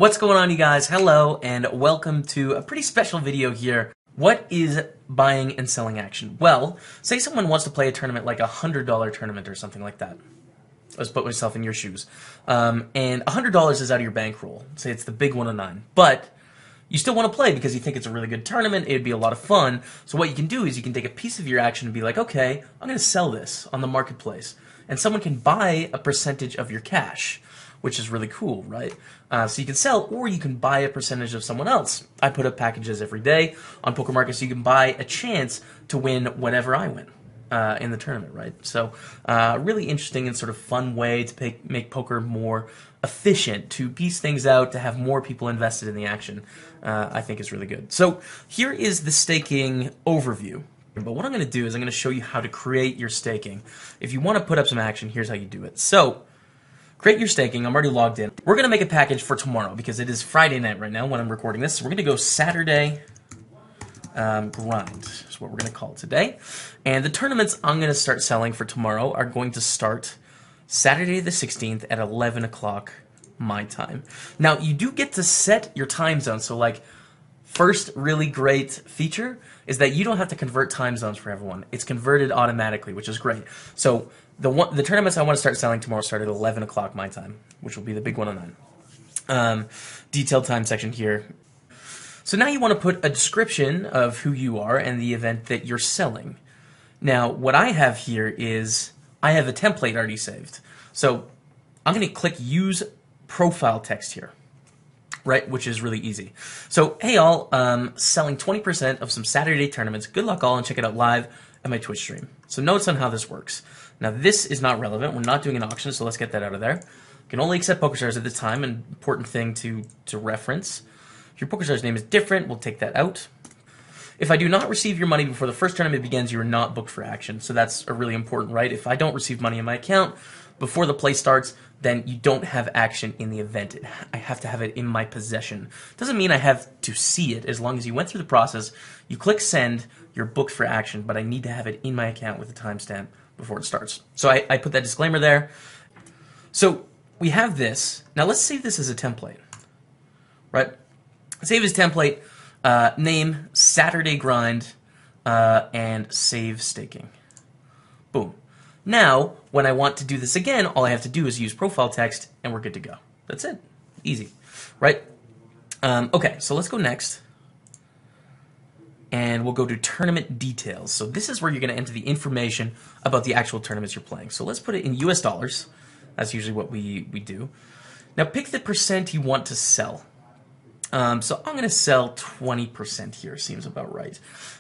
What's going on, you guys? Hello and welcome to a pretty special video here. What is buying and selling action? Well, say someone wants to play a tournament like a $100 tournament or something like that. Let's put myself in your shoes. And $100 is out of your bankroll. Say it's the big 109. But you still want to play because you think it's a really good tournament, it'd be a lot of fun. So what you can do is you can take a piece of your action and be like, okay, I'm going to sell this on the marketplace. And someone can buy a percentage of your cash, which is really cool, right? So you can sell, or you can buy a percentage of someone else. I put up packages every day on PokerMarket, so you can buy a chance to win whatever I win in the tournament, right? So really interesting and sort of fun way to make poker more efficient, to piece things out, to have more people invested in the action, I think is really good. So here is the staking overview. But what I'm going to do is I'm going to show you how to create your staking. If you want to put up some action, here's how you do it. So create your staking. I'm already logged in. We're going to make a package for tomorrow because it is Friday night right now when I'm recording this. So we're going to go Saturday grind is what we're going to call it today. And the tournaments I'm going to start selling for tomorrow are going to start Saturday the 16th at 11 o'clock my time. Now, you do get to set your time zone. So like, first really great feature is that you don't have to convert time zones for everyone. It's converted automatically, which is great. So the tournaments I want to start selling tomorrow start at 11 o'clock my time, which will be the big 109. Detailed time section here. So now you want to put a description of who you are and the event that you're selling. Now, what I have here is I have a template already saved. So I'm going to click Use Profile Text here, right, which is really easy. So, hey all, selling 20% of some Saturday tournaments. Good luck all, and check it out live at my Twitch stream. So notes on how this works. Now this is not relevant. We're not doing an auction, so let's get that out of there. You can only accept PokerStars at this time, an important thing to reference. If your PokerStars name is different, we'll take that out. If I do not receive your money before the first tournament begins, you are not booked for action. So that's a really important, right? If I don't receive money in my account before the play starts, then you don't have action in the event. I have to have it in my possession. Doesn't mean I have to see it. As long as you went through the process, you click send, you're booked for action, but I need to have it in my account with a timestamp before it starts. So I put that disclaimer there. So we have this. Now let's save this as a template, right? Save as template, name, Saturday grind, and save staking. Boom. Now, when I want to do this again, all I have to do is use profile text, and we're good to go. That's it. Easy, right? Okay, so let's go next. And we'll go to tournament details. So this is where you're going to enter the information about the actual tournaments you're playing. So let's put it in US dollars. That's usually what we do. Now pick the percent you want to sell. So I'm going to sell 20% here. Seems about right.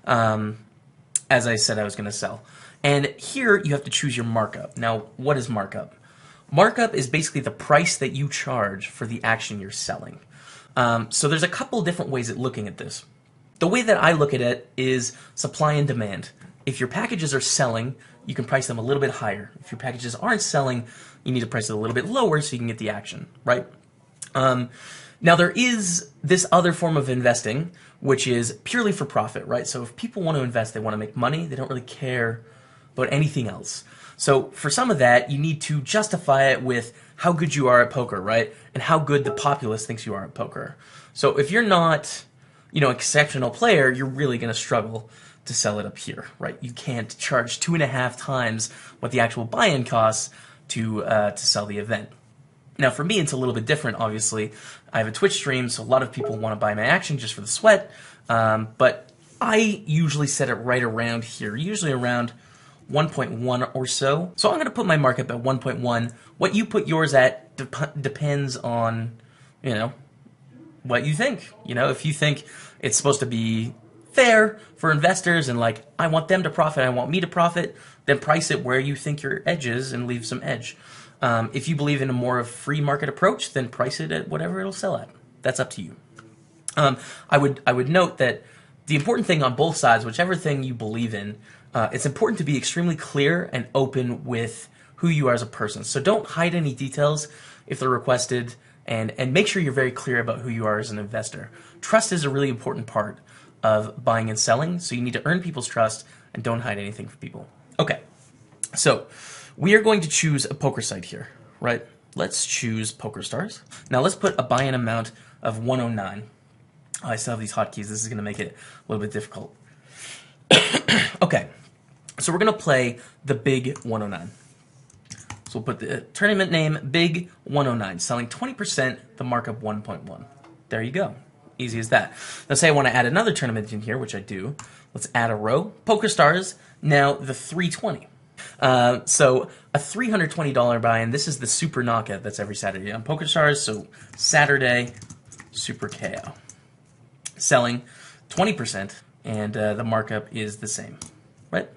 As I said I was going to sell. And here you have to choose your markup. Now, what is markup? Markup is basically the price that you charge for the action you're selling. So there's a couple different ways at looking at this. The way that I look at it is supply and demand. If your packages are selling, you can price them a little bit higher. If your packages aren't selling, you need to price it a little bit lower so you can get the action, right? Now there is this other form of investing, which is purely for profit, right? So if people want to invest, they want to make money, they don't really care about anything else. So for some of that, you need to justify it with how good you are at poker, right? And how good the populace thinks you are at poker. So if you're not, exceptional player, you're really going to struggle to sell it up here, right? You can't charge 2.5 times what the actual buy-in costs to sell the event. Now for me, it's a little bit different, obviously. I have a Twitch stream, so a lot of people want to buy my action just for the sweat, but I usually set it right around here, usually around 1.1 or so. So I'm going to put my markup at 1.1. What you put yours at depends on, what you think. If you think it's supposed to be fair for investors and like, I want them to profit, I want me to profit, then price it where you think your edge is and leave some edge. If you believe in a more free market approach, then price it at whatever it'll sell at. That's up to you. I would note that the important thing on both sides, whichever thing you believe in, it's important to be extremely clear and open with who you are as a person. So don't hide any details if they're requested, and make sure you're very clear about who you are as an investor. Trust is a really important part of buying and selling, so you need to earn people's trust and don't hide anything from people. Okay, so we are going to choose a poker site here, right? let's choose PokerStars. Now let's put a buy-in amount of 109. I still have these hotkeys. This is going to make it a little bit difficult. Okay, so we're going to play the big 109. So we'll put the tournament name, Big 109, selling 20%, the markup 1.1. There you go. Easy as that. Now say I want to add another tournament in here, which I do. Let's add a row. PokerStars, now the 320. So a $320 buy-in. This is the Super Knockout that's every Saturday on PokerStars. So Saturday, Super KO. Selling 20%, and the markup is the same, right?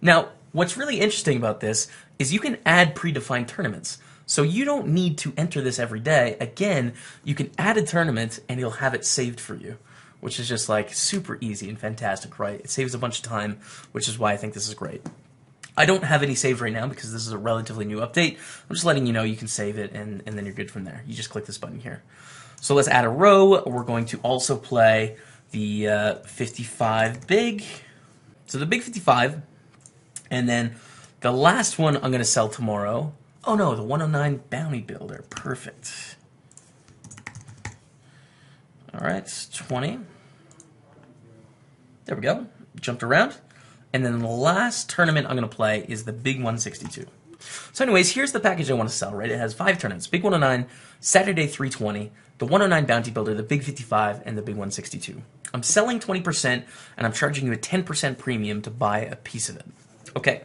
Now, what's really interesting about this is you can add predefined tournaments. So you don't need to enter this every day. Again, you can add a tournament and you'll have it saved for you, which is just like super easy and fantastic, right? It saves a bunch of time, which is why I think this is great. I don't have any saved right now because this is a relatively new update. I'm just letting you know you can save it and then you're good from there. You just click this button here. So let's add a row. We're going to also play the 55 big. So the big 55. And then the last one I'm going to sell tomorrow. Oh no, the 109 Bounty Builder. Perfect. All right, 20. There we go. Jumped around. And then the last tournament I'm going to play is the Big 162. So anyways, here's the package I want to sell, right? It has 5 tournaments. Big 109, Saturday 320, the 109 Bounty Builder, the Big 55, and the Big 162. I'm selling 20%, and I'm charging you a 10% premium to buy a piece of it. Okay,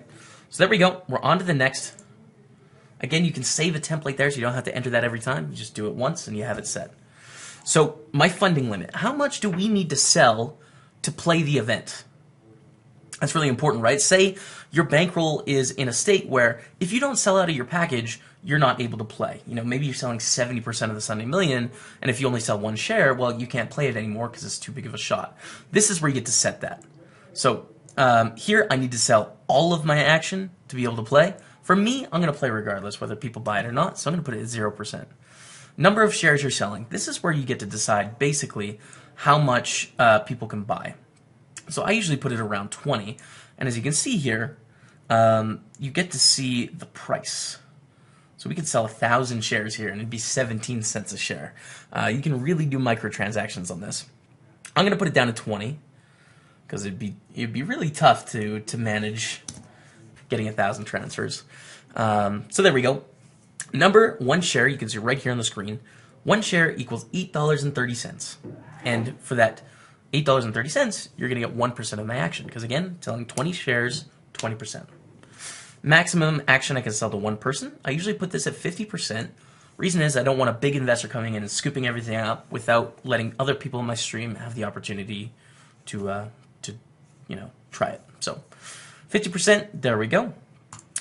so there we go. We're on to the next. Again, you can save a template there so you don't have to enter that every time. You just do it once and you have it set. So my funding limit. How much do we need to sell to play the event? That's really important, right? Say your bankroll is in a state where if you don't sell out of your package, you're not able to play. You know, maybe you're selling 70% of the Sunday Million, and if you only sell one share, well, you can't play it anymore because it's too big of a shot. This is where you get to set that. So here I need to sell all of my action to be able to play. For me, I'm going to play regardless whether people buy it or not, so I'm going to put it at 0%. Number of shares you're selling. This is where you get to decide basically how much people can buy. So I usually put it around 20, and as you can see here, you get to see the price. So we could sell 1,000 shares here, and it'd be 17 cents a share. You can really do microtransactions on this. I'm going to put it down to 20 because it'd be really tough to manage getting 1,000 transfers. So there we go. Number, 1 share, you can see right here on the screen. 1 share equals $8.30. And for that $8.30, you're going to get 1% of my action. Because again, selling 20 shares, 20%. Maximum action I can sell to 1 person. I usually put this at 50%. Reason is I don't want a big investor coming in and scooping everything up without letting other people in my stream have the opportunity to try it. So 50%, there we go.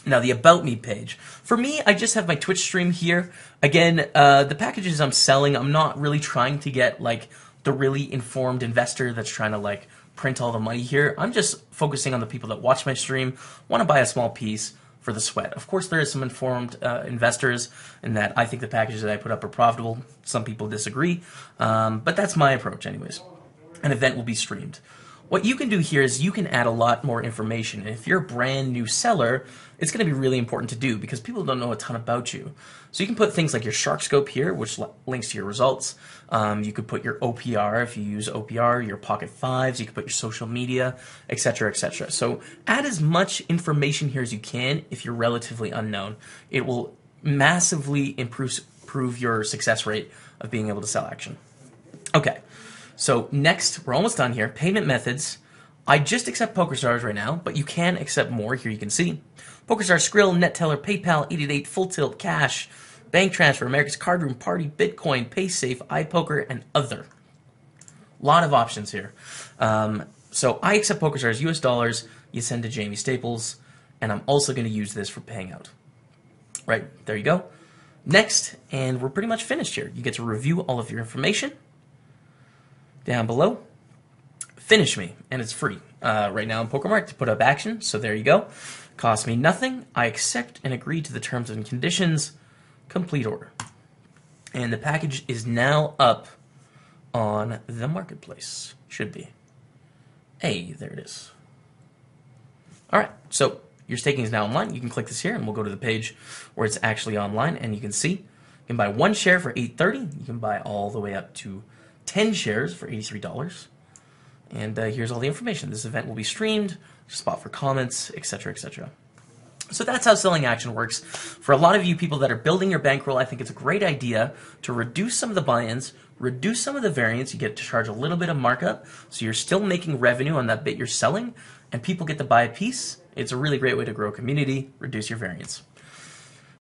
Now the About Me page. For me, I just have my Twitch stream here. Again, the packages I'm selling, I'm not really trying to get like the really informed investor that's trying to like print all the money here. I'm just focusing on the people that watch my stream, want to buy a small piece for the sweat. Of course, there is some informed investors in that I think the packages that I put up are profitable. Some people disagree, but that's my approach anyways. An event will be streamed. What you can do here is you can add a lot more information. And if you're a brand new seller, it's going to be really important to do because people don't know a ton about you. So you can put things like your shark scope here, which links to your results. You could put your OPR if you use OPR, your pocket fives. You could put your social media, etc., etc. So add as much information here as you can if you're relatively unknown. It will massively improve your success rate of being able to sell action. Okay. So next, we're almost done here. Payment methods. I just accept PokerStars right now, but you can accept more. Here you can see. PokerStars, Skrill, NetTeller, PayPal, 888, Full Tilt, Cash, Bank Transfer, America's Card Room, Party, Bitcoin, PaySafe, iPoker, and other. A lot of options here. So I accept PokerStars US dollars. You send to Jaime Staples, and I'm also going to use this for paying out. Right, there you go. Next, and we're pretty much finished here. You get to review all of your information. Down below, finish me, and it's free. Right now on PokerMarket to put up action, so there you go. Cost me nothing. I accept and agree to the terms and conditions. Complete order. And the package is now up on the marketplace. Should be. Hey, there it is. All right, so your staking is now online. You can click this here and we'll go to the page where it's actually online, and you can see you can buy 1 share for $8.30. You can buy all the way up to 10 shares for $83. And here's all the information. This event will be streamed, spot for comments, etc., etc. So that's how selling action works. For a lot of you people that are building your bankroll, I think it's a great idea to reduce some of the buy-ins, reduce some of the variance. You get to charge a little bit of markup, so you're still making revenue on that bit you're selling, and people get to buy a piece. It's a really great way to grow a community, reduce your variance.